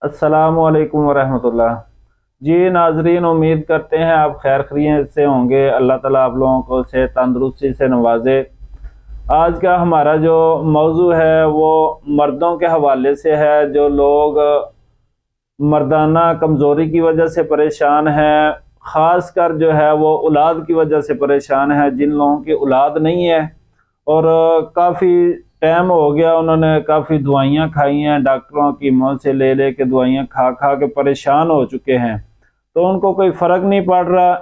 अस्सलामु अलैकुम वरहमतुल्लाह। जी नाजरीन, उम्मीद करते हैं आप खैर खैरियत से होंगे। अल्लाह ताला आप लोगों को सेहत तंदुरुस्ती से नवाजे। आज का हमारा जो मौजू है वो मर्दों के हवाले से है। जो लोग मर्दाना कमज़ोरी की वजह से परेशान हैं, ख़ास कर जो है वो औलाद की वजह से परेशान है। जिन लोगों की औलाद नहीं है और काफ़ी टाइम हो गया, उन्होंने काफ़ी दवाइयाँ खाई हैं, डॉक्टरों की मुँह से ले ले के दवाइयाँ खा खा के परेशान हो चुके हैं, तो उनको कोई फ़र्क नहीं पड़ रहा।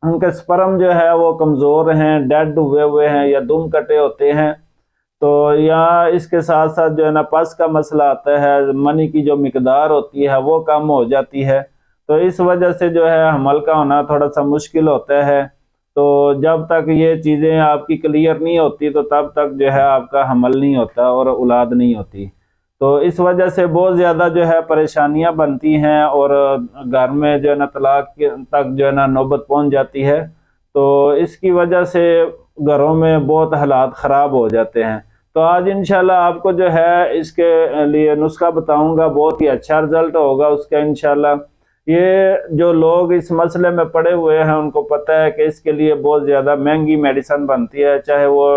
उनके स्पर्म जो है वो कमज़ोर हैं, डेड हुए हुए हैं या दुम कटे होते हैं। तो या इसके साथ साथ जो है ना पस का मसला आता है, मनी की जो मिकदार होती है वो कम हो जाती है। तो इस वजह से जो है हमल का होना थोड़ा सा मुश्किल होता है। तो जब तक ये चीज़ें आपकी क्लियर नहीं होती तो तब तक जो है आपका हमल नहीं होता और औलाद नहीं होती। तो इस वजह से बहुत ज़्यादा जो है परेशानियां बनती हैं और घर में जो है ना तलाक तक जो है ना नौबत पहुंच जाती है। तो इसकी वजह से घरों में बहुत हालात ख़राब हो जाते हैं। तो आज इंशाल्लाह आपको जो है इसके लिए नुस्खा बताऊंगा, बहुत ही अच्छा रिजल्ट होगा उसका इंशाल्लाह। ये जो लोग इस मसले में पड़े हुए हैं उनको पता है कि इसके लिए बहुत ज़्यादा महंगी मेडिसिन बनती है, चाहे वो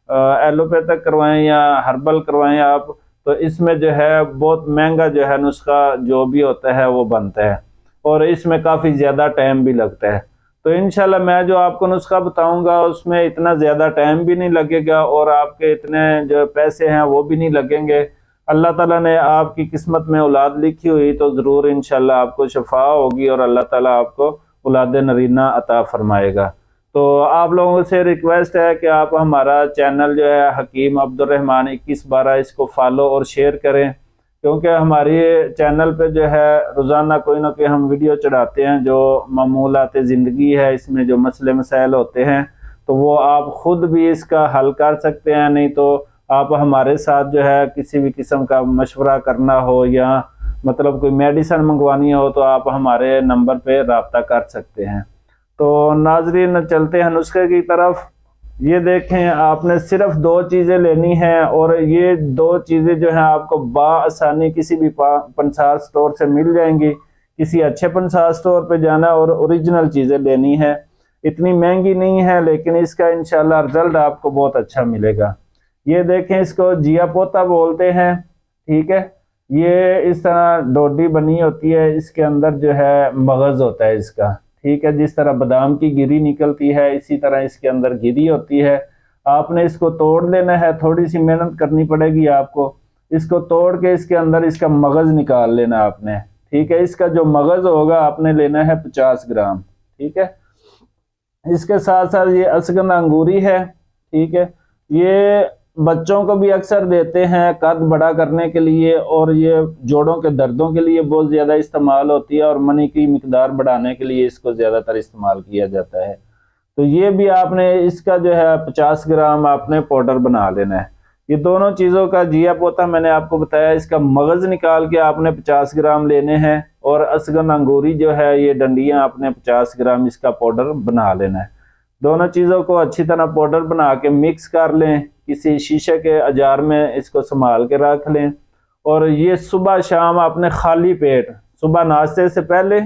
एलोपैथिक करवाएं या हर्बल करवाएं आप। तो इसमें जो है बहुत महंगा जो है नुस्खा जो भी होता है वो बनता है और इसमें काफ़ी ज़्यादा टाइम भी लगता है। तो इंशाल्लाह मैं जो आपको नुस्खा बताऊंगा उसमें इतना ज़्यादा टाइम भी नहीं लगेगा और आपके इतने जो पैसे हैं वो भी नहीं लगेंगे। अल्लाह ताला ने आपकी किस्मत में औलाद लिखी हुई तो ज़रूर इंशाल्लाह आपको शफा होगी और अल्लाह ताला आपको औलाद नरीना अता फरमाएगा। तो आप लोगों से रिक्वेस्ट है कि आप हमारा चैनल जो है हकीम अब्दुर्रहमान 2112 इसको फॉलो और शेयर करें, क्योंकि हमारी चैनल पे जो है रोज़ाना कोई ना कोई हम वीडियो चढ़ाते हैं जो मामूलात ज़िंदगी है, इसमें जो मसले मसाइल होते हैं तो वो आप ख़ुद भी इसका हल कर सकते हैं। नहीं तो आप हमारे साथ जो है किसी भी किस्म का मशवरा करना हो या मतलब कोई मेडिसिन मंगवानी हो तो आप हमारे नंबर पे रब्ता कर सकते हैं। तो नाजरीन चलते हैं नुस्खे की तरफ। ये देखें, आपने सिर्फ दो चीज़ें लेनी हैं और ये दो चीज़ें जो हैं आपको बाआसानी किसी भी पंसार स्टोर से मिल जाएंगी। किसी अच्छे पंसार स्टोर पे जाना और ओरिजिनल चीज़ें लेनी है। इतनी महंगी नहीं है लेकिन इसका इंशाल्लाह रिजल्ट आपको बहुत अच्छा मिलेगा। ये देखें, इसको जिया पोता बोलते हैं, ठीक है। ये इस तरह डोडी बनी होती है, इसके अंदर जो है मगज़ होता है इसका, ठीक है। जिस तरह बादाम की गिरी निकलती है इसी तरह इसके अंदर गिरी होती है। आपने इसको तोड़ लेना है, थोड़ी सी मेहनत करनी पड़ेगी आपको। इसको तोड़ के इसके अंदर इसका मगज़ निकाल लेना आपने, ठीक है। इसका जो मगज़ होगा आपने लेना है 50 ग्राम, ठीक है। इसके साथ साथ ये असगंध अंगूरी है, ठीक है। ये बच्चों को भी अक्सर देते हैं कद बड़ा करने के लिए और ये जोड़ों के दर्दों के लिए बहुत ज़्यादा इस्तेमाल होती है और मनी की मिकदार बढ़ाने के लिए इसको ज़्यादातर इस्तेमाल किया जाता है। तो ये भी आपने इसका जो है 50 ग्राम आपने पाउडर बना लेना है। ये दोनों चीज़ों का जिया पोता मैंने आपको बताया, इसका मगज़ निकाल के आपने 50 ग्राम लेने हैं और असगंध अंगूरी जो है ये डंडियाँ आपने 50 ग्राम इसका पाउडर बना लेना है। दोनों चीज़ों को अच्छी तरह पाउडर बना के मिक्स कर लें, किसी शीशे के अजार में इसको संभाल के रख लें। और ये सुबह शाम आपने खाली पेट, सुबह नाश्ते से पहले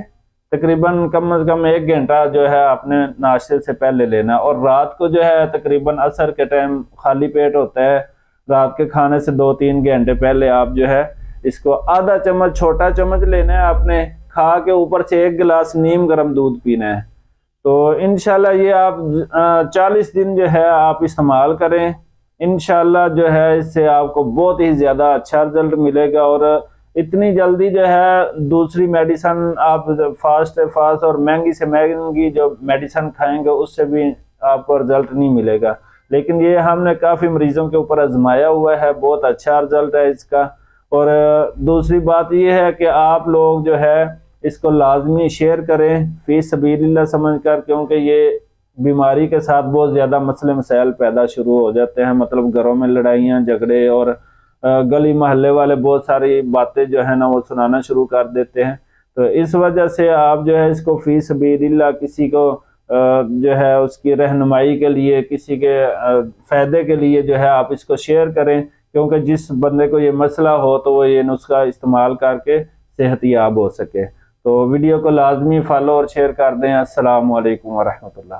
तकरीबन कम से कम 1 घंटा जो है आपने नाश्ते से पहले लेना और रात को जो है तकरीबन असर के टाइम खाली पेट होता है, रात के खाने से 2-3 घंटे पहले आप जो है इसको आधा चम्मच, छोटा चम्मच लेना है आपने, खा के ऊपर से 1 गिलास नीम गर्म दूध पीना है। तो इंशाल्लाह ये आप 40 दिन जो है आप इस्तेमाल करें, इंशाल्लाह जो है इससे आपको बहुत ही ज़्यादा अच्छा रिजल्ट मिलेगा। और इतनी जल्दी जो है दूसरी मेडिसिन आप फास्ट से फास्ट और महंगी से महंगी जो मेडिसिन खाएंगे उससे भी आपको रिजल्ट नहीं मिलेगा। लेकिन ये हमने काफ़ी मरीज़ों के ऊपर आजमाया हुआ है, बहुत अच्छा रिजल्ट है इसका। और दूसरी बात ये है कि आप लोग जो है इसको लाजमी शेयर करें फी सबीलिल्लाह समझकर, क्योंकि ये बीमारी के साथ बहुत ज़्यादा मसले मसाइल पैदा शुरू हो जाते हैं। मतलब घरों में लड़ाइयाँ झगड़े और गली मोहल्ले वाले बहुत सारी बातें जो है ना वो सुनाना शुरू कर देते हैं। तो इस वजह से आप जो है इसको फी सबीलिल्लाह किसी को जो है उसकी रहनुमाई के लिए, किसी के फ़ायदे के लिए जो है आप इसको शेयर करें क्योंकि जिस बंदे को ये मसला हो तो वो ये नुस्खा इस्तेमाल करके सेहतयाब हो सके। तो वीडियो को लाजमी फॉलो और शेयर कर दें। अस्सलामु अलैकुम वरहमतुल्लाह।